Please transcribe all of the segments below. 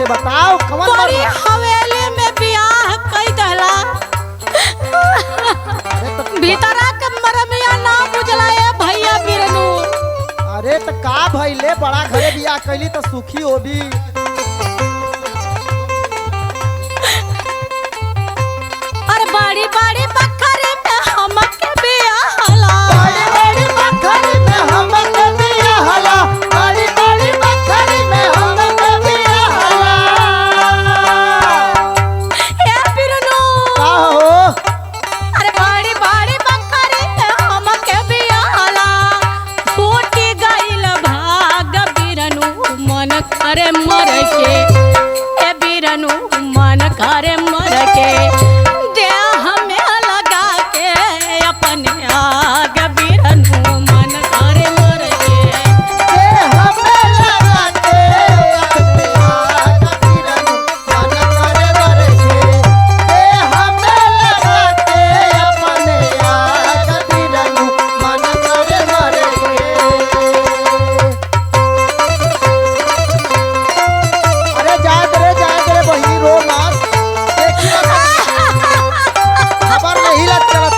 से बताओ कौन बड़ी हवेली में बियाह कई दहला भीतरा के मरमिया ना बुझला ए भैया बिरनू। अरे तो का भइले बड़ा घरे बियाह कैली तो सुखी होबी। अरे बड़ी बड़ी बखरी में हमके बियाहला बड़ी बड़ी बखरी में हमके बियाहला बड़ी बड़ी बखरी में हमके बियाहला। ए बिरनू का हो अरे बड़ी बड़ी बखरी में हमके बियाहला फूटी गइल भाग बिरनू मन करे मर के ए बिरनू मन करे मर के दे हमें लगा के अपने आग बिरनू मन करे मर के के हमें लगा के अपने आग बिरनू मन करे मर के। के हमें लगा के अपने आग बिरनू मन करे मर के। अरे जात रे बहिनी रो मत। देखिए खबर नहीं लग चलत।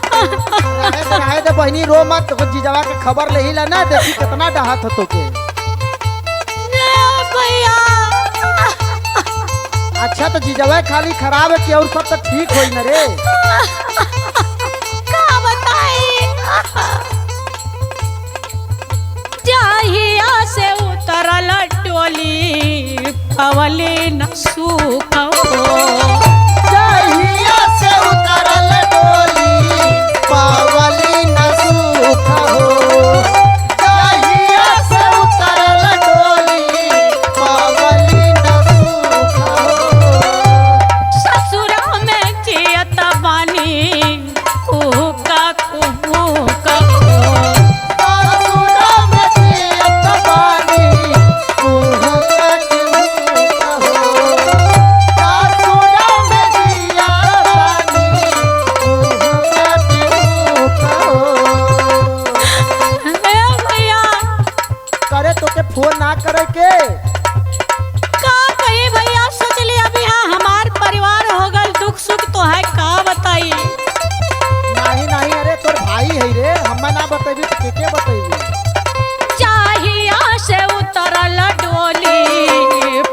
रहे दे बहिनी रो मत। जीजावा के खबर ले ला ना देखी कितना डहात हो तोके। भैया अच्छा तो जीजावा खाली खराब है कि और सब तो ठीक होई न रे। का बताई जाहिया से उतरल टोली पवली न सुख जहिया से उतरल डोली पावली न सुख हो। जहिया से उतरल डोली पावली न सुख हो। ससुरा में जियत बानी कुका कुका सासुरा में जियत बानी कुहकत मुका हो। सासुरा में जियत बानी कुहकत मुका हो। ए भैया करे तो के फोन ना करे के। का कही भैया सोच लिया अभी हाँ हमार परिवार हो गल दुख सुख तो है का बताई। नहीं नहीं अरे तोर भाई है रे हम्मा ना बतेबी तो के बतेबी। चाहिया से उतरल डोली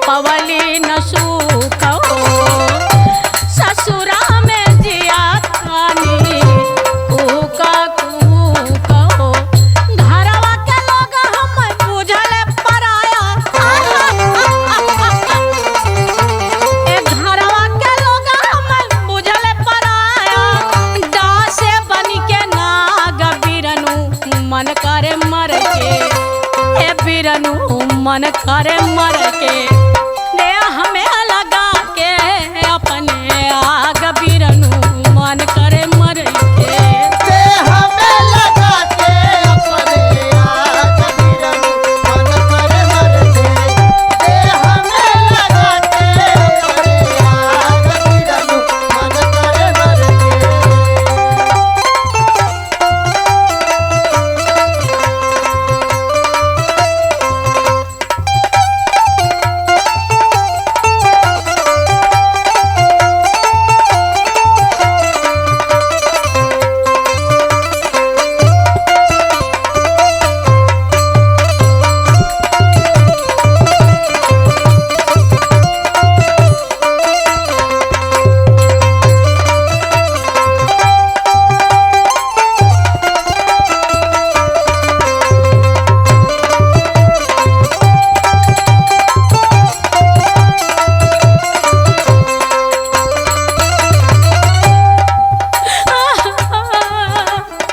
पवली न सुख हो ससुरा में जिया खानी कुका कुका हो घरवा के लोग हम बुझल पराया ए घरवा के लोग हम बुझल पराया दासे बन के नाग बिरनू मन करे मर के ए बिरनू मन करे मर के दे हमें लगा के अपने आग बिरनू मन करे मर के ते हमें लगा के अपने आग बिरनू मन करे मर के। ते हमें लगा के अपने आग बिरनू मन करे मर के।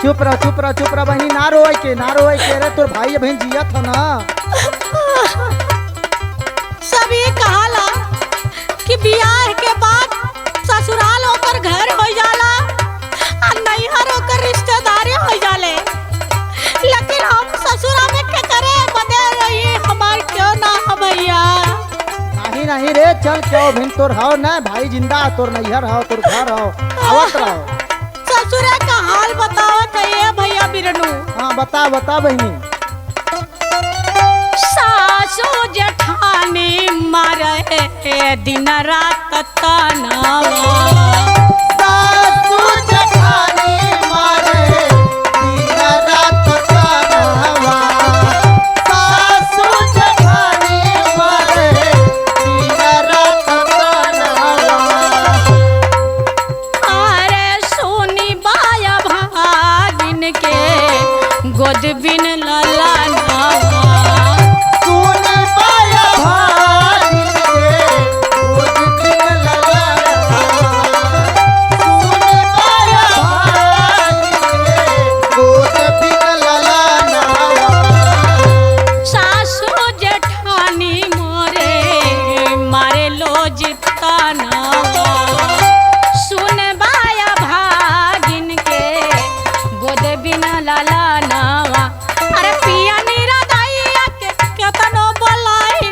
चुप रह बहनी ना रोए के रे तोर भाई बहन जिया था ना। सभी कहाला कि बियाह के बाद ससुराल होकर घर हो जाला और नैहर होकर रिश्तेदारी हो जाले, लेकिन हम ससुरा में क्या करे बदे रही हमार क्यों ना हो भैया। नहीं नहीं रे चल क्यों भिन तोर हो ना भाई जिंदा तोर नैहर हो तोर घर हो आवत रहो। ससुरा का हाल बतावत है भैया बिरनू। हाँ बता बता बहनी। सासू जेठानी मारे दिन रात तनावा, सासू जेठानी मारे दिन रात तनावा, सासू जेठानी मारे दिन रात तनावा। अरे सोनी बाया भागिन के गोद बिन लला नावा, सुन पाया भागिन के गोद बिन लला नावा, सुन पाया भागिन के गोद बिन लला नावा। सासू जेठानी मारे लोज तनावा, सुन बाया भागिन के गोद बिन लला नावा। अरे पिया नीरा दाइया के केतनो बोलाई,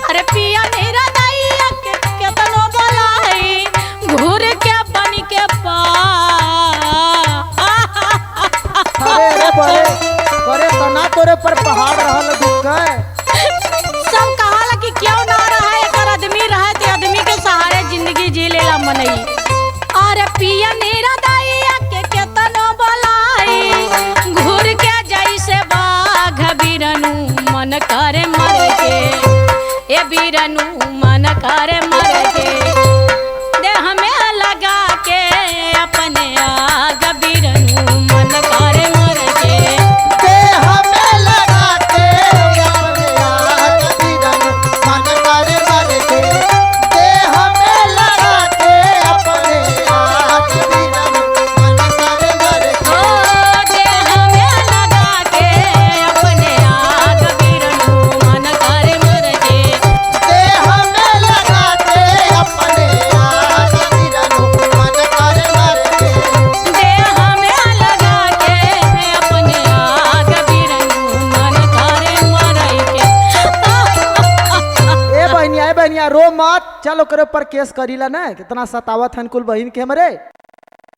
अरे पिया नीरा दाइया के केतनो बोलाई, घूर के बन के अरे रे बड़े करे तना तोरे पर पहाड़ रहल दुख सब कहाला कि क्यों ना रहा एक आदमी रहे ते आदमी के सहारे जिंदगी जी लेला मनई। अरे पिया नीरा दाइया के केतनो बोलाई, घूर के जैसे बाघ बिरनू मन करे मर के, ए बिरनू मन करे मर के, देह में लगा के अपने आग बिरनू मन करे मर के। देह में लगा के अपने आग बिरन मन करे मर के, देह में लगा के अपने आग बिरन मन करे मर के। ओ देह में लगा के अपने आग बिरनू मन करे मर के, देह में लगा के अपने आग बिरन मन करे मर के। देह में लगा के अपने आग बिरनू मन करे मर के। ए बहनिया रो मत चल ओकरे ऊपर केस करीला ना कितना सतावत हन कुल बहिन के हमरे।